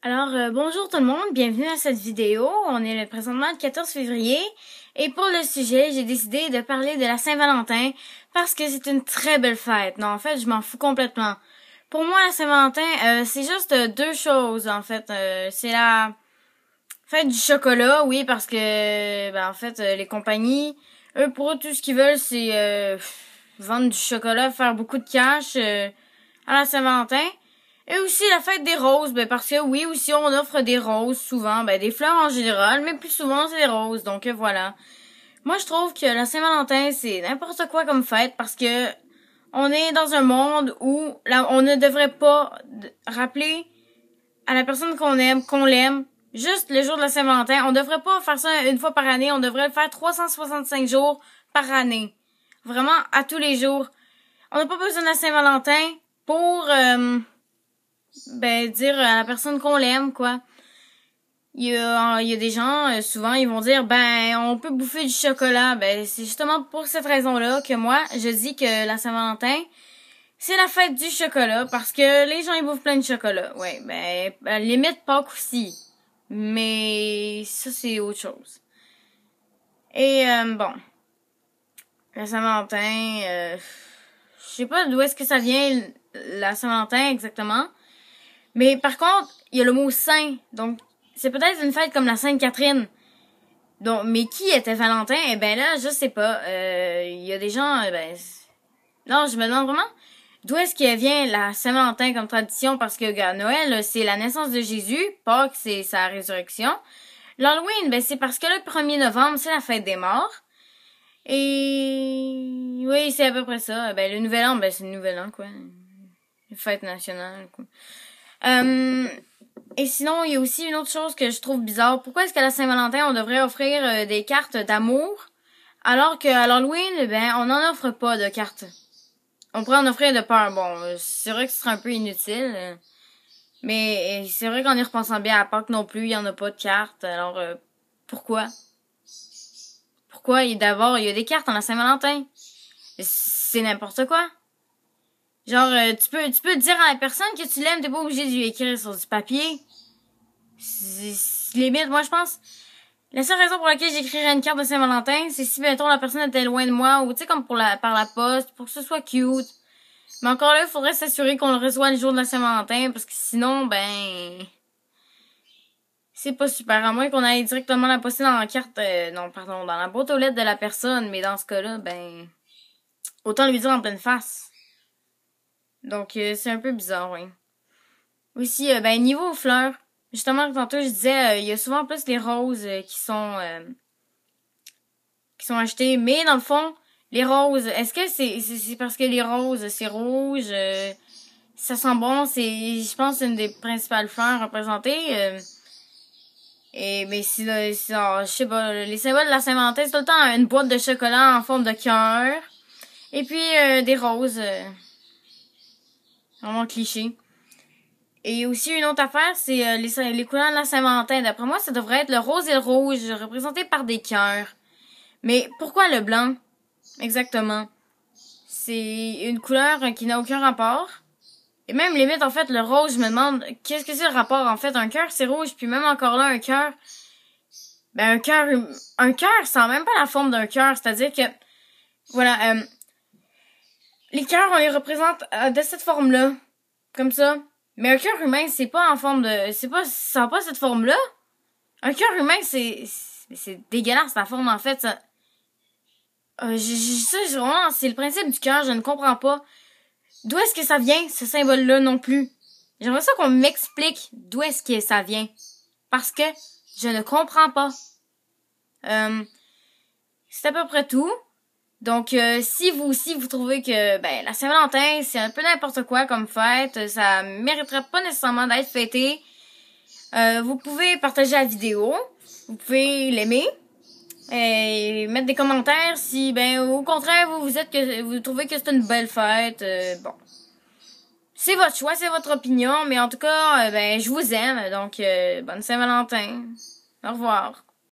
Bonjour tout le monde, bienvenue à cette vidéo. On est présentement le 14 février et pour le sujet, j'ai décidé de parler de la Saint-Valentin parce que c'est une très belle fête. Non, en fait, je m'en fous complètement. Pour moi, la Saint-Valentin, c'est juste deux choses, en fait. C'est la fête du chocolat, oui, parce que, les compagnies, pour eux, tout ce qu'ils veulent, c'est vendre du chocolat, faire beaucoup de cash à la Saint-Valentin. Et aussi la fête des roses, parce que oui, aussi on offre des roses souvent, des fleurs en général, mais plus souvent c'est des roses, donc voilà. Moi je trouve que la Saint-Valentin c'est n'importe quoi comme fête parce que on est dans un monde où on ne devrait pas rappeler à la personne qu'on l'aime, juste le jour de la Saint-Valentin. On devrait pas faire ça une fois par année, on devrait le faire 365 jours par année. Vraiment à tous les jours. On n'a pas besoin de la Saint-Valentin pour dire à la personne qu'on l'aime, quoi. Il y a des gens, souvent, ils vont dire, on peut bouffer du chocolat. C'est justement pour cette raison-là que moi, je dis que la Saint-Valentin, c'est la fête du chocolat, parce que les gens, ils bouffent plein de chocolat. Ouais, limite Pâques aussi. Mais ça, c'est autre chose. Et, la Saint-Valentin, je sais pas d'où est-ce que ça vient, la Saint-Valentin, exactement. Mais par contre, il y a le mot saint. Donc, c'est peut-être une fête comme la Sainte-Catherine. Donc, mais qui était Valentin? Eh ben là, je sais pas. Il y a des gens, non, je me demande vraiment d'où est-ce qu'il vient la Saint-Valentin comme tradition, parce que Noël, c'est la naissance de Jésus. Pâques, c'est sa résurrection. L'Halloween, c'est parce que le 1er novembre, c'est la fête des morts. Et oui, c'est à peu près ça. Le Nouvel An, c'est le Nouvel An, quoi. Une fête nationale, quoi. Et sinon, il y a aussi une autre chose que je trouve bizarre. Pourquoi est-ce qu'à la Saint-Valentin, on devrait offrir des cartes d'amour, alors qu'à l'Halloween, on n'en offre pas de cartes? On pourrait en offrir de peur. Bon, c'est vrai que ce serait un peu inutile. Mais c'est vrai qu'en y repensant bien à Pâques non plus, il y en a pas de cartes. Alors, pourquoi? Pourquoi? Et d'abord, il y a des cartes en la Saint-Valentin. C'est n'importe quoi. Genre, tu peux dire à la personne que tu l'aimes, t'es pas obligé de lui écrire sur du papier. C'est limite, moi, je pense. La seule raison pour laquelle j'écrirais une carte de Saint-Valentin, c'est si, mettons, la personne était loin de moi, ou tu sais, comme par la poste, pour que ce soit cute. Mais encore là, il faudrait s'assurer qu'on le reçoit le jour de la Saint-Valentin, parce que sinon, c'est pas super. À moins qu'on aille directement la poster dans la carte, dans la boîte aux lettres de la personne, mais dans ce cas-là, autant lui dire en pleine face. Donc, c'est un peu bizarre, oui. Aussi, niveau fleurs, justement, tantôt, je disais, il y a souvent plus les roses qui sont achetées. Mais, dans le fond, les roses, est-ce que c'est parce que les roses, c'est rouge, ça sent bon, je pense, une des principales fleurs représentées. Mais je sais pas, les symboles de la Saint-Valentin, c'est tout le temps une boîte de chocolat en forme de cœur. Et puis, des roses. Vraiment cliché. Et aussi, une autre affaire, c'est les couleurs de la Saint-Valentin. D'après moi, ça devrait être le rose et le rouge, représentés par des cœurs. Mais pourquoi le blanc? Exactement. C'est une couleur qui n'a aucun rapport. Et même, limite, en fait, le rose, je me demande, qu'est-ce que c'est le rapport? En fait, un cœur, c'est rouge, puis même encore là, un cœur... un cœur, ça n'a même pas la forme d'un cœur. C'est-à-dire que, voilà, les cœurs, on les représente de cette forme-là. Comme ça. Mais un cœur humain, c'est pas en forme de... ça n'a pas cette forme-là. Un cœur humain, c'est dégueulasse, la forme, en fait. Ça, vraiment, c'est le principe du cœur, je ne comprends pas. D'où est-ce que ça vient, ce symbole-là, non plus? J'aimerais ça qu'on m'explique d'où est-ce que ça vient. Parce que je ne comprends pas. C'est à peu près tout. Donc, si vous aussi, vous trouvez que la Saint-Valentin, c'est un peu n'importe quoi comme fête, ça mériterait pas nécessairement d'être fêté, vous pouvez partager la vidéo, vous pouvez l'aimer, et mettre des commentaires si, au contraire, vous trouvez que c'est une belle fête, bon. C'est votre choix, c'est votre opinion, mais en tout cas, je vous aime, donc, bonne Saint-Valentin. Au revoir.